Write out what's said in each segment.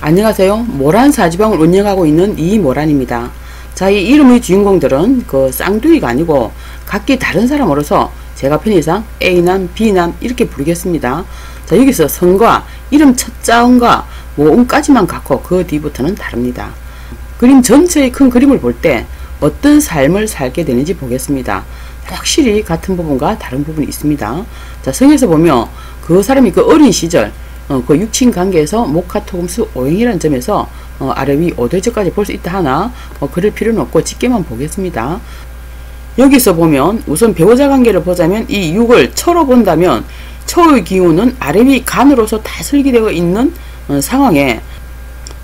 안녕하세요. 모란사지방을 운영하고 있는 이모란입니다. 자, 이 이름의 주인공들은 그 쌍둥이가 아니고 각기 다른 사람으로서 제가 편의상 A남, B남 이렇게 부르겠습니다. 자, 여기서 성과, 이름 첫자음과 모음까지만 갖고 그 뒤부터는 다릅니다. 그림 전체의 큰 그림을 볼 때 어떤 삶을 살게 되는지 보겠습니다. 확실히 같은 부분과 다른 부분이 있습니다. 자, 성에서 보면 그 사람이 그 어린 시절 그 육친 관계에서 목화토금수 오행이라는 점에서 아래 위 5대절까지 볼 수 있다 하나 그럴 필요는 없고 직계만 보겠습니다. 여기서 보면 우선 배우자 관계를 보자면 이 6을 처로 본다면 처의 기운은 아래 위 간으로서 다 설계되어 있는 상황에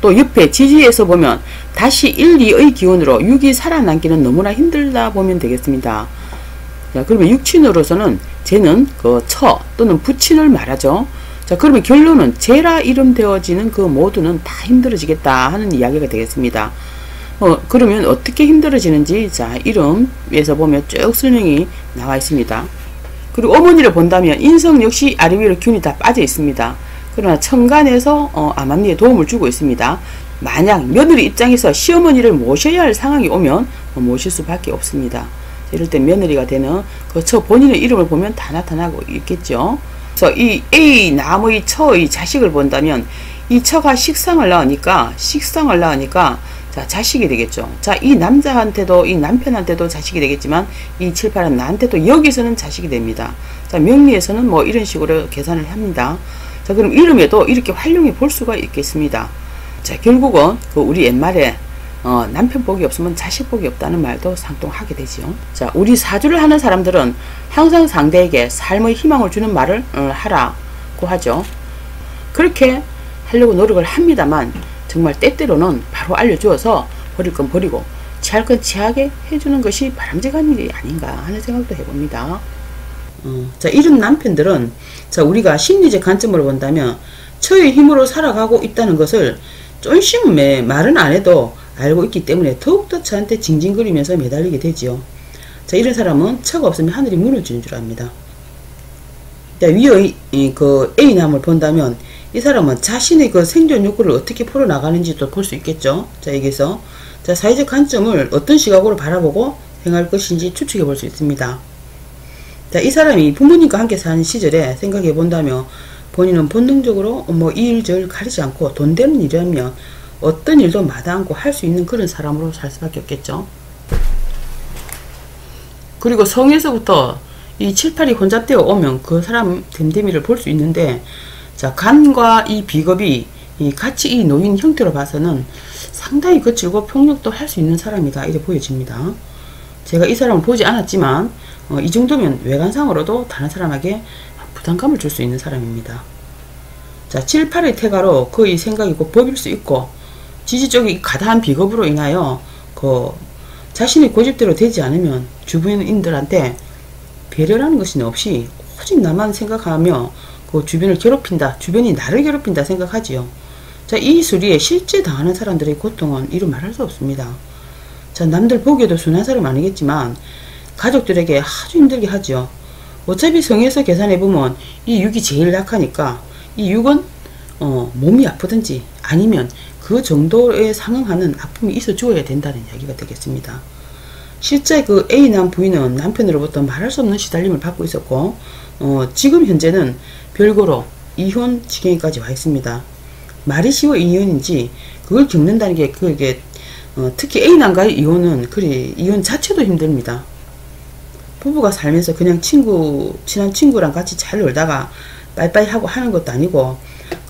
또 옆에 지지에서 보면 다시 1, 2의 기운으로 6이 살아남기는 너무나 힘들다 보면 되겠습니다. 자, 그러면 육친으로서는 쟤는 그 처 또는 부친을 말하죠. 자, 그러면 결론은 쟤라 이름 되어지는 그 모두는 다 힘들어지겠다 하는 이야기가 되겠습니다. 그러면 어떻게 힘들어지는지 자, 이름에서 보면 쭉 설명이 나와 있습니다. 그리고 어머니를 본다면 인성 역시 아래 위로 균이 다 빠져 있습니다. 그러나 천간에서 암암리에 도움을 주고 있습니다. 만약 며느리 입장에서 시어머니를 모셔야 할 상황이 오면 모실 수밖에 없습니다. 이럴 때 며느리가 되는 그 처 본인의 이름을 보면 다 나타나고 있겠죠. 그래서 이 A 남의 처의 자식을 본다면 이 처가 식상을 낳으니까 자, 자식이 되겠죠. 자, 이 남자한테도 이 남편한테도 자식이 되겠지만 이 7, 8은 나한테도 여기서는 자식이 됩니다. 자, 명리에서는 뭐 이런 식으로 계산을 합니다. 자, 그럼 이름에도 이렇게 활용해 볼 수가 있겠습니다. 자, 결국은 그 우리 옛말에 남편 복이 없으면 자식 복이 없다는 말도 상통하게 되지요. 자, 우리 사주를 하는 사람들은 항상 상대에게 삶의 희망을 주는 말을 하라고 하죠. 그렇게 하려고 노력을 합니다만 정말 때때로는 바로 알려주어서 버릴 건 버리고 취할 건 취하게 해주는 것이 바람직한 일이 아닌가 하는 생각도 해봅니다. 자, 이런 남편들은 자, 우리가 심리적 관점으로 본다면 처의 힘으로 살아가고 있다는 것을 쫀심에 말은 안 해도 알고 있기 때문에 더욱더 저한테 징징거리면서 매달리게 되지요. 자, 이런 사람은 처가 없으면 하늘이 무너지는 줄 압니다. 자, 위의 그 A남을 본다면 이 사람은 자신의 그 생존 욕구를 어떻게 풀어나가는지도 볼 수 있겠죠. 자, 여기서 자, 사회적 관점을 어떤 시각으로 바라보고 행할 것인지 추측해 볼 수 있습니다. 자, 이 사람이 부모님과 함께 사는 시절에 생각해 본다면 본인은 본능적으로 뭐 이 일 저 일 가리지 않고 돈 되는 일이라면 어떤 일도 마다 않고 할 수 있는 그런 사람으로 살 수밖에 없겠죠. 그리고 성에서부터 이 7, 8이 혼잡되어 오면 그 사람 됨됨이를 볼 수 있는데 자, 간과 이 비겁이 같이 이 놓인 형태로 봐서는 상당히 거칠고 폭력도 할 수 있는 사람이다 이렇게 보여집니다. 제가 이 사람을 보지 않았지만 이 정도면 외관상으로도 다른 사람에게 부담감을 줄 수 있는 사람입니다. 자, 7, 8의 태가로 그의 생각이 곧 법일 수 있고 지지 쪽이 가다한 비겁으로 인하여 그 자신의 고집대로 되지 않으면 주변인들한테 배려라는 것이 없이 오직 나만 생각하며 그 주변을 괴롭힌다, 주변이 나를 괴롭힌다 생각하지요. 자, 이 수리에 실제 당하는 사람들의 고통은 이루 말할 수 없습니다. 자, 남들 보기에도 순한 사람 아니겠지만 가족들에게 아주 힘들게 하지요. 어차피 성에서 계산해보면 이 6이 제일 약하니까 이 6은 몸이 아프든지 아니면 그 정도에 상응하는 아픔이 있어 주어야 된다는 이야기가 되겠습니다. 실제 그 A남 부인은 남편으로부터 말할 수 없는 시달림을 받고 있었고 지금 현재는 별거로 이혼 지경까지 와 있습니다. 말이 쉬워 이혼인지 그걸 겪는다는 게 그게 특히 A남과의 이혼은 그래 이혼 자체도 힘듭니다. 부부가 살면서 그냥 친한 친구랑 같이 잘 놀다가 빠이빠이 하고 하는 것도 아니고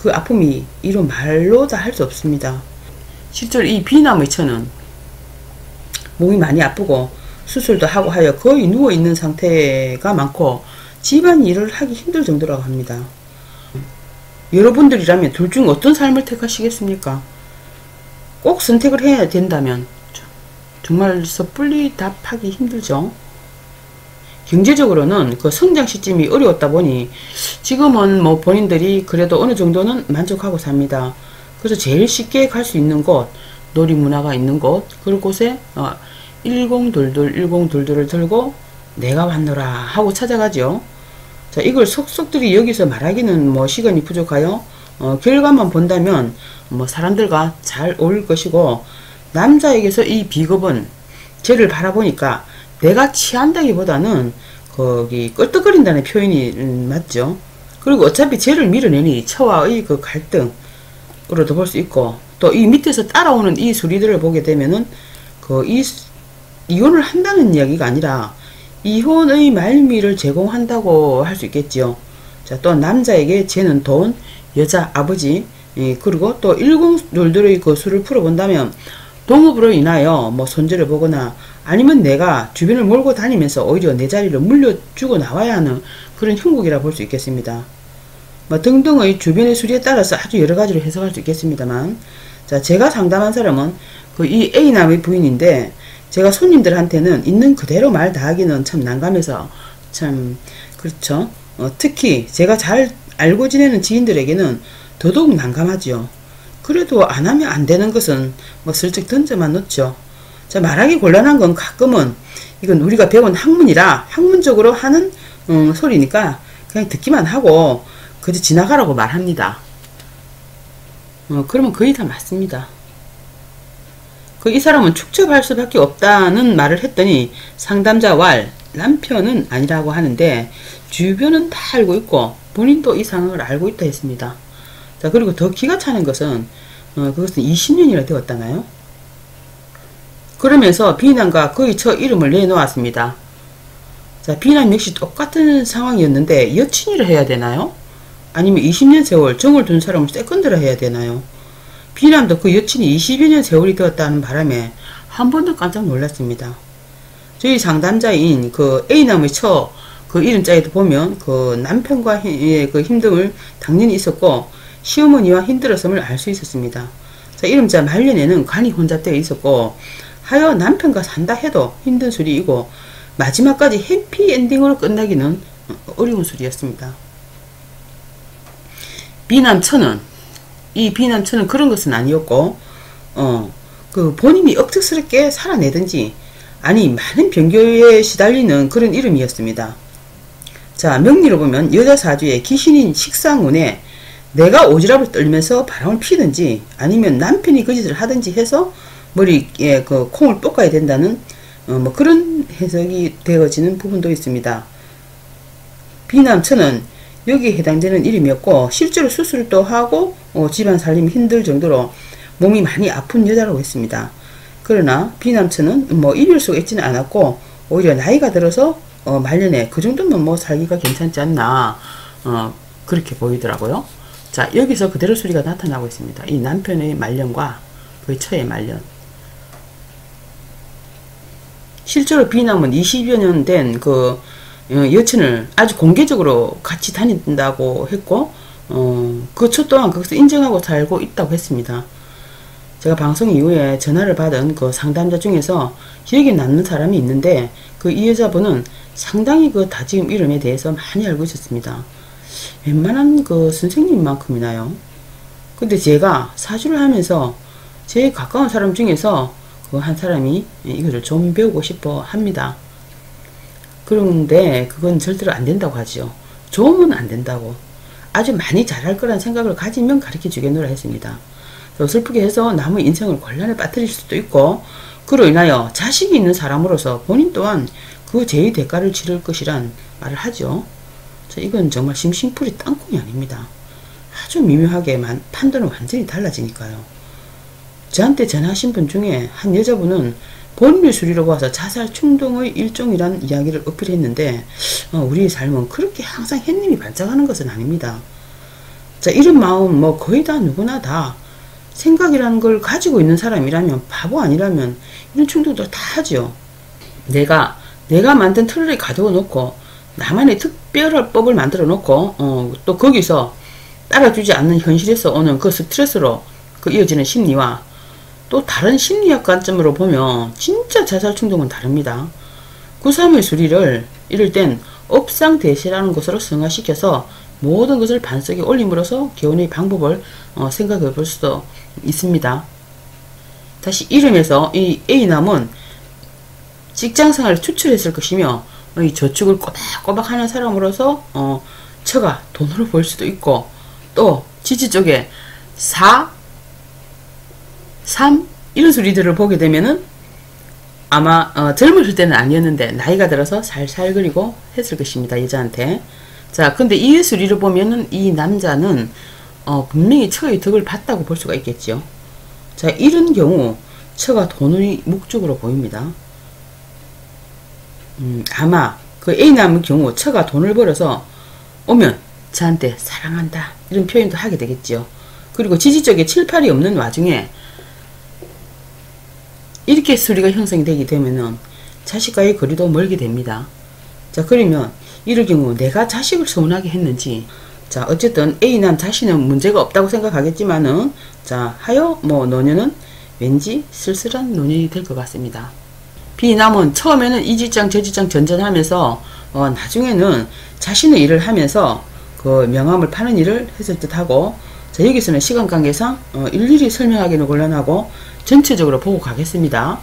그 아픔이 이런 말로 다 할 수 없습니다. 실제로 이 B남의 처는 몸이 많이 아프고 수술도 하고 하여 거의 누워있는 상태가 많고 집안일을 하기 힘들 정도라고 합니다. 여러분들이라면 둘 중 어떤 삶을 택하시겠습니까? 꼭 선택을 해야 된다면 정말 섣불리 답하기 힘들죠. 경제적으로는 그 성장 시점이 어려웠다 보니 지금은 뭐 본인들이 그래도 어느 정도는 만족하고 삽니다. 그래서 제일 쉽게 갈 수 있는 곳, 놀이문화가 있는 곳, 그런 곳에 1022를 들고 내가 왔노라 하고 찾아가죠. 자, 이걸 속속들이 여기서 말하기는 뭐 시간이 부족하여 결과만 본다면 뭐 사람들과 잘 어울릴 것이고, 남자에게서 이 비겁은 쟤를 바라보니까 내가 취한다기보다는 거기 껄떡거린다는 표현이 맞죠. 그리고 어차피 쟤를 밀어내니 처와의 그 갈등으로도 볼 수 있고, 또 이 밑에서 따라오는 이 소리들을 보게 되면은 이혼을 한다는 이야기가 아니라 이혼의 말미를 제공한다고 할 수 있겠지요. 자, 또 남자에게 쟤는 돈, 여자, 아버지, 그리고 또 일공들의 그 수를 풀어본다면 동업으로 인하여 뭐 손재를 보거나 아니면 내가 주변을 몰고 다니면서 오히려 내 자리를 물려주고 나와야 하는 그런 형국이라 볼 수 있겠습니다. 뭐 등등의 주변의 수리에 따라서 아주 여러 가지로 해석할 수 있겠습니다만, 자, 제가 상담한 사람은 그 이 A남의 부인인데, 제가 손님들한테는 있는 그대로 말 다하기는 참 난감해서 참 그렇죠. 특히 제가 잘 알고 지내는 지인들에게는 더더욱 난감하지요. 그래도 안 하면 안 되는 것은 뭐 슬쩍 던져만 놓죠. 자, 말하기 곤란한 건 가끔은 이건 우리가 배운 학문이라 학문적으로 하는 소리니까 그냥 듣기만 하고 그저 지나가라고 말합니다. 그러면 거의 다 맞습니다. 이 사람은 축적할 수밖에 없다는 말을 했더니 상담자 왈 남편은 아니라고 하는데 주변은 다 알고 있고 본인도 이 상황을 알고 있다 했습니다. 자, 그리고 더 기가 차는 것은 그것은 20년이나 되었다나요? 그러면서 B남과 그의 처 이름을 내놓았습니다. 자, B남 역시 똑같은 상황이었는데 여친이라 해야 되나요? 아니면 20년 세월 정을 둔 사람을 세컨드라 해야 되나요? B남도 그 여친이 20여 년 세월이 되었다는 바람에 한 번 더 깜짝 놀랐습니다. 저희 상담자인 그 A남의 처 그 이름자에도 보면 그 남편과의 그 힘듦을 당연히 있었고 시어머니와 힘들었음을 알 수 있었습니다. 자, 이름자 말년에는 간이 혼잡되어 있었고 하여 남편과 산다 해도 힘든 소리이고 마지막까지 해피엔딩으로 끝나기는 어려운 소리였습니다. B남처는 이 B남처는 그런 것은 아니었고 그 본인이 억측스럽게 살아내든지 아니 많은 변교에 시달리는 그런 이름이었습니다. 자, 명리로 보면 여자 사주에 귀신인 식상운에 내가 오지랖을 떨면서 바람을 피든지 아니면 남편이 그 짓을 하든지 해서 머리에 그 콩을 볶아야 된다는 뭐 그런 해석이 되어지는 부분도 있습니다. B남처는 여기에 해당되는 이름이었고 실제로 수술도 하고 집안 살림이 힘들 정도로 몸이 많이 아픈 여자라고 했습니다. 그러나 B남처는 뭐 이별 수가 있지는 않았고 오히려 나이가 들어서 말년에 그 정도면 뭐 살기가 괜찮지 않나 그렇게 보이더라고요. 자, 여기서 그대로 소리가 나타나고 있습니다. 이 남편의 말년과 그의 처의 말년. 실제로 B남은 20여 년 된 그 여친을 아주 공개적으로 같이 다닌다고 했고 그 초 또한 그것을 인정하고 살고 있다고 했습니다. 제가 방송 이후에 전화를 받은 그 상담자 중에서 기억에 남는 사람이 있는데 그 이 여자분은 상당히 그 다지음 이름에 대해서 많이 알고 있었습니다. 웬만한 그 선생님만큼이나요. 근데 제가 사주를 하면서 제일 가까운 사람 중에서 그 한 사람이 이거를 좀 배우고 싶어 합니다. 그런데 그건 절대로 안 된다고 하죠. 좋으면 안 된다고. 아주 많이 잘할 거란 생각을 가지면 가르쳐 주겠노라 했습니다. 슬프게 해서 남의 인생을 곤란에 빠뜨릴 수도 있고 그로 인하여 자식이 있는 사람으로서 본인 또한 그 죄의 대가를 치를 것이란 말을 하죠. 자, 이건 정말 심심풀이 땅콩이 아닙니다. 아주 미묘하게만 판단은 완전히 달라지니까요. 저한테 전화하신 분 중에 한 여자분은 본인의 수리로 봐서 자살 충동의 일종이란 이야기를 어필했는데 우리의 삶은 그렇게 항상 햇님이 반짝하는 것은 아닙니다. 자, 이런 마음 뭐 거의 다 누구나 다 생각이라는 걸 가지고 있는 사람이라면 바보 아니라면 이런 충동도 다 하죠. 내가 만든 틀을 가두어 놓고 나만의 특별한 법을 만들어 놓고 또 거기서 따라주지 않는 현실에서 오는 그 스트레스로 그 이어지는 심리와 또 다른 심리학 관점으로 보면 진짜 자살 충동은 다릅니다. 구3의 수리를 이럴 땐 업상대시라는 것으로 승화시켜서 모든 것을 반석에 올림으로써 개운의 방법을 생각해 볼 수도 있습니다. 다시 이름에서 이 A남은 직장생활을 추출했을 것이며 이 저축을 꼬박꼬박 하는 사람으로서 처가 돈으로 벌 수도 있고 또 지지 쪽에 4, 3 이런 수리들을 보게 되면은 아마 젊었을 때는 아니었는데 나이가 들어서 살살 그리고 했을 것입니다. 여자한테. 자, 근데 이 수리를 보면은 이 남자는 분명히 처의 덕을 봤다고 볼 수가 있겠죠. 자, 이런 경우 처가 돈의 목적으로 보입니다. 아마 그 A남의 경우 처가 돈을 벌어서 오면 저한테 사랑한다 이런 표현도 하게 되겠죠. 그리고 지지 쪽에 7, 8이 없는 와중에 이렇게 수리가 형성이 되게 되면은 자식과의 거리도 멀게 됩니다. 자, 그러면 이럴 경우 내가 자식을 서운하게 했는지, 자, 어쨌든 A남 자신은 문제가 없다고 생각하겠지만은, 자, 하여 뭐 노년은 왠지 쓸쓸한 노년이 될 것 같습니다. B남은 처음에는 이 직장 저 직장 전전하면서 나중에는 자신의 일을 하면서 그 명함을 파는 일을 했을 듯하고, 자, 여기서는 시간 관계상 일일이 설명하기는 곤란하고 전체적으로 보고 가겠습니다.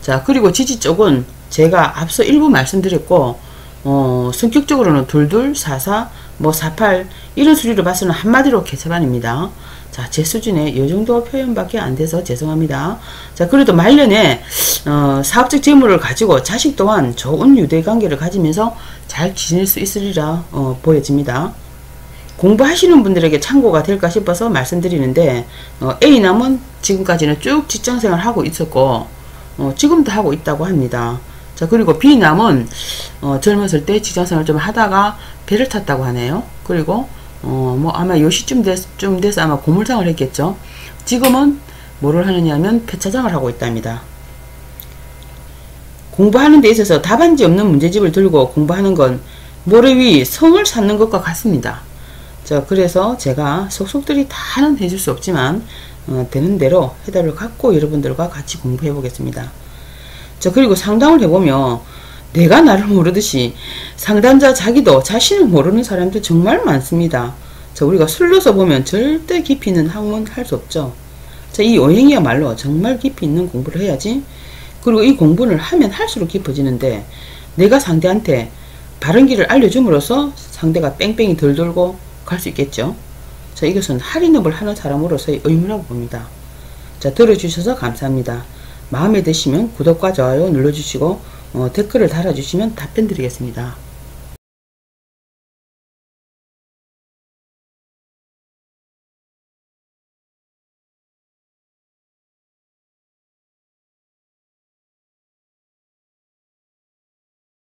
자, 그리고 지지 쪽은 제가 앞서 일부 말씀드렸고 성격적으로는 22, 44, 뭐 48 이런 수리를 봐서는 한마디로 개차반입니다. 자, 제 수준에 이 정도 표현밖에 안 돼서 죄송합니다. 자, 그래도 말년에 사업적 재물을 가지고 자식 또한 좋은 유대관계를 가지면서 잘 지낼 수 있으리라 보여집니다. 공부하시는 분들에게 참고가 될까 싶어서 말씀드리는데, A남은 지금까지는 쭉 직장생활 하고 있었고 지금도 하고 있다고 합니다. 자, 그리고 B남은 젊었을 때 직장생활 좀 하다가 배를 탔다고 하네요. 그리고 뭐 아마 요 시쯤 돼서 아마 고물상을 했겠죠. 지금은 뭐를 하느냐면 폐차장을 하고 있답니다. 공부하는 데 있어서 답안지 없는 문제집을 들고 공부하는 건 모래 위 성을 쌓는 것과 같습니다. 자, 그래서 제가 속속들이 다는 해줄 수 없지만 되는 대로 해답을 갖고 여러분들과 같이 공부해 보겠습니다. 자, 그리고 상담을 해보면 내가 나를 모르듯이 상담자 자기도 자신을 모르는 사람들 정말 많습니다. 자, 우리가 술로서 보면 절대 깊이 있는 학문 할 수 없죠. 자, 이 여행이야말로 정말 깊이 있는 공부를 해야지. 그리고 이 공부를 하면 할수록 깊어지는데, 내가 상대한테 바른 길을 알려줌으로써 상대가 뺑뺑이 덜 돌고 갈 수 있겠죠. 자, 이것은 할인업을 하는 사람으로서의 의무라고 봅니다. 자, 들어주셔서 감사합니다. 마음에 드시면 구독과 좋아요 눌러주시고 댓글을 달아주시면 답변 드리겠습니다.